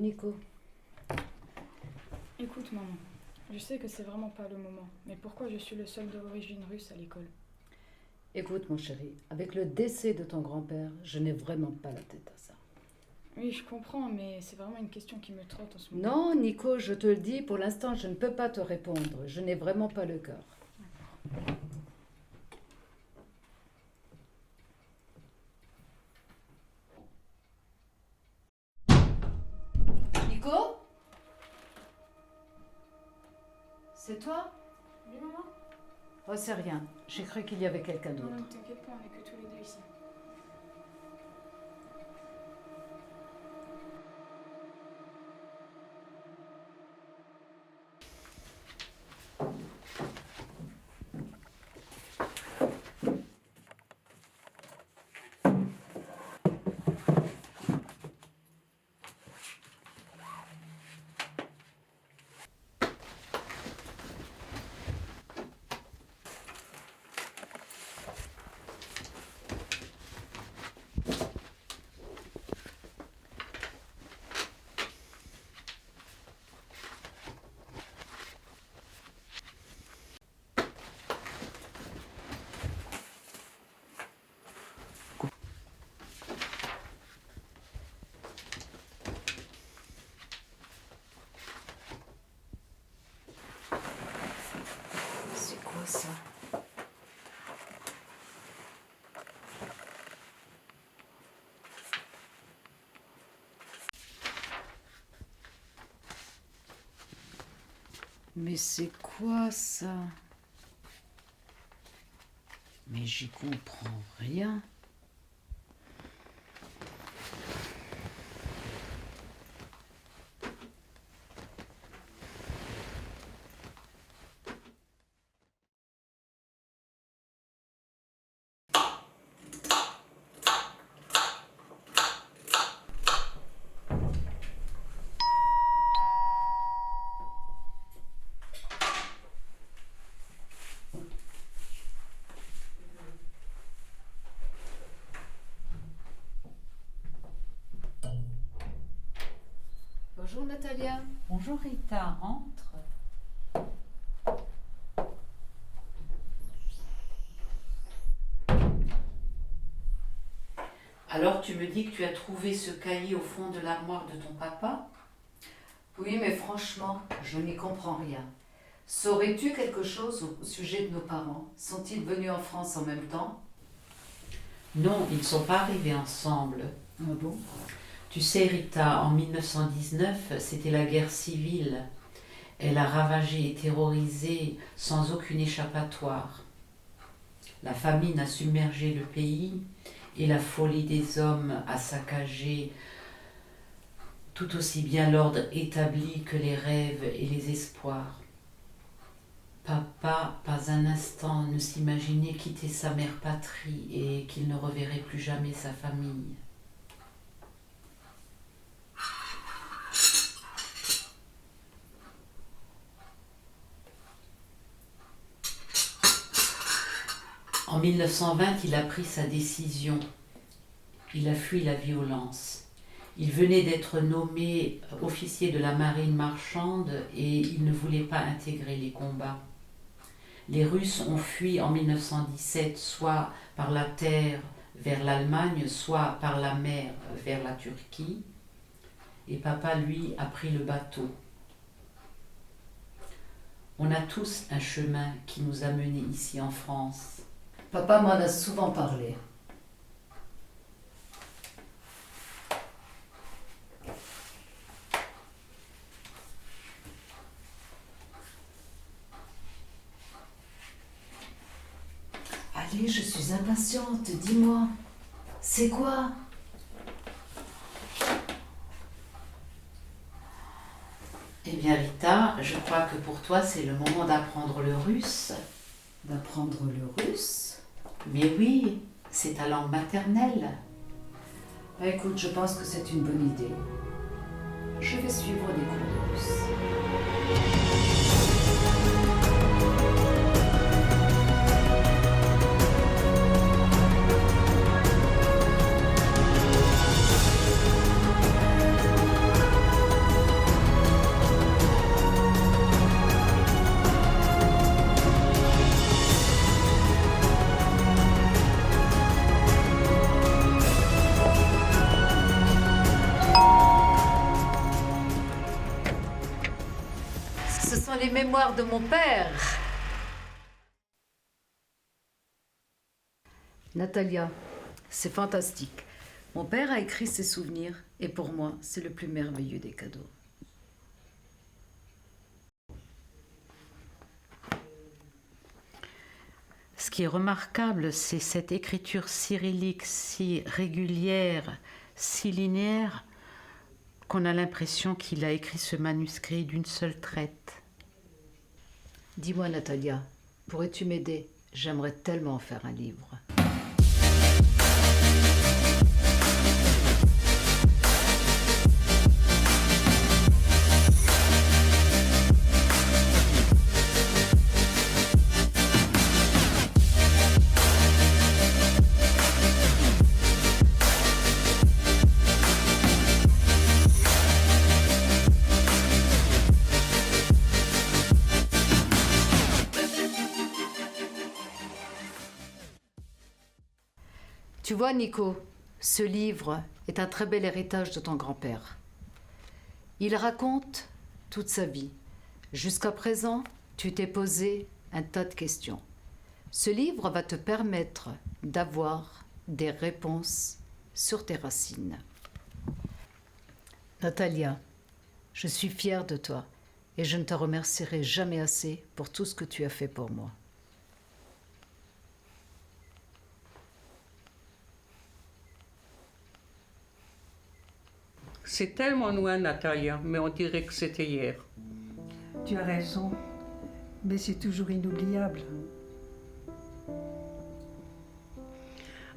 Nico. Écoute, maman, je sais que c'est vraiment pas le moment, mais pourquoi je suis le seul d'origine russe à l'école? Écoute, mon chéri, avec le décès de ton grand-père, je n'ai vraiment pas la tête à ça. Oui, je comprends, mais c'est vraiment une question qui me trotte en ce moment. Non, Nico, je te le dis, pour l'instant, je ne peux pas te répondre. Je n'ai vraiment pas le cœur. Nico? C'est toi? Oui, maman? Oh, c'est rien. J'ai cru qu'il y avait quelqu'un Non, d'autre. ne t'inquiète pas, on est que tous les deux ici. C'est quoi ça? Mais c'est quoi ça? Mais j'y comprends rien. Bonjour Natalia. Bonjour Rita, entre. Alors tu me dis que tu as trouvé ce cahier au fond de l'armoire de ton papa? Oui, mais franchement, je n'y comprends rien. Saurais-tu quelque chose au sujet de nos parents? Sont-ils venus en France en même temps? Non, ils ne sont pas arrivés ensemble. Ah bon? Tu sais Rita, en 1919, c'était la guerre civile. Elle a ravagé et terrorisé sans aucune échappatoire. La famine a submergé le pays et la folie des hommes a saccagé tout aussi bien l'ordre établi que les rêves et les espoirs. Papa, pas un instant, ne s'imaginait quitter sa mère patrie et qu'il ne reverrait plus jamais sa famille. En 1920, il a pris sa décision. Il a fui la violence. Il venait d'être nommé officier de la marine marchande et il ne voulait pas intégrer les combats. Les Russes ont fui en 1917 soit par la terre vers l'Allemagne, soit par la mer vers la Turquie. Et papa, lui, a pris le bateau. On a tous un chemin qui nous a menés ici en France. Papa m'en a souvent parlé. Allez, je suis impatiente, dis-moi. C'est quoi? Eh bien Rita, je crois que pour toi c'est le moment d'apprendre le russe. D'apprendre le russe? Mais oui, c'est ta langue maternelle. Bah, écoute, je pense que c'est une bonne idée. Je vais suivre des cours de russe. ce sont les mémoires de mon père. Natalia, c'est fantastique. Mon père a écrit ses souvenirs et pour moi, c'est le plus merveilleux des cadeaux. Ce qui est remarquable, c'est cette écriture cyrillique si régulière, si linéaire, qu'on a l'impression qu'il a écrit ce manuscrit d'une seule traite. Dis-moi, Natalia, pourrais-tu m'aider? J'aimerais tellement en faire un livre. Tu vois, Nico, ce livre est un très bel héritage de ton grand-père. Il raconte toute sa vie. Jusqu'à présent, tu t'es posé un tas de questions. Ce livre va te permettre d'avoir des réponses sur tes racines. Natalia, je suis fière de toi et je ne te remercierai jamais assez pour tout ce que tu as fait pour moi. C'est tellement loin, Natalia, mais on dirait que c'était hier. Tu as raison, mais c'est toujours inoubliable.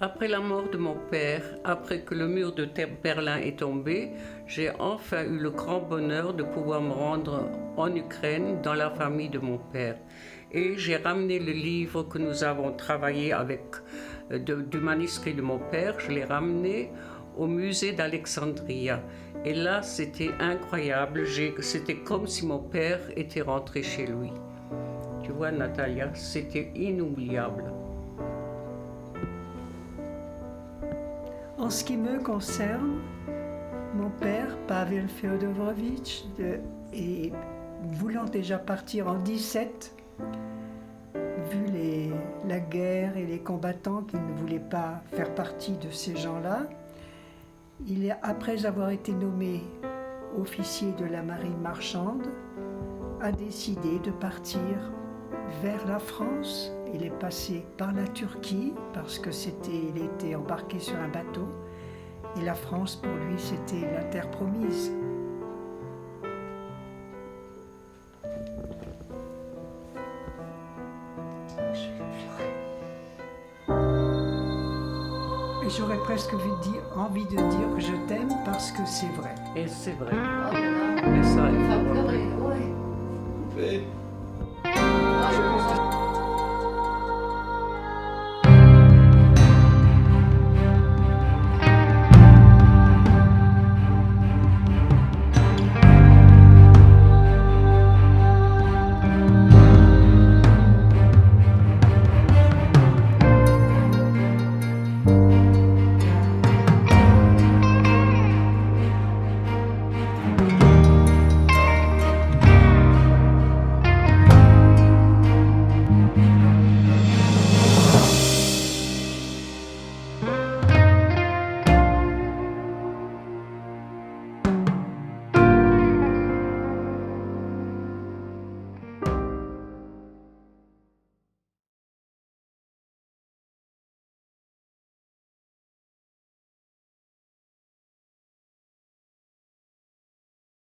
Après la mort de mon père, après que le mur de Berlin est tombé, j'ai enfin eu le grand bonheur de pouvoir me rendre en Ukraine dans la famille de mon père. Et j'ai ramené le livre que nous avons travaillé avec du manuscrit de mon père, je l'ai ramené au musée d'Alexandria. Et là, c'était incroyable. C'était comme si mon père était rentré chez lui. Tu vois, Natalia, c'était inoubliable. En ce qui me concerne, mon père, Pavel Feodorovitch, et voulant déjà partir en 17, vu la guerre et les combattants qui ne voulaient pas faire partie de ces gens-là, après avoir été nommé officier de la marine marchande, a décidé de partir vers la France. Il est passé par la Turquie parce que il était embarqué sur un bateau et la France pour lui c'était la terre promise. Et j'aurais presque envie de dire que je t'aime parce que c'est vrai. Et c'est vrai. Oh là là, Et ça, il va pleurer, ouais. Coupé.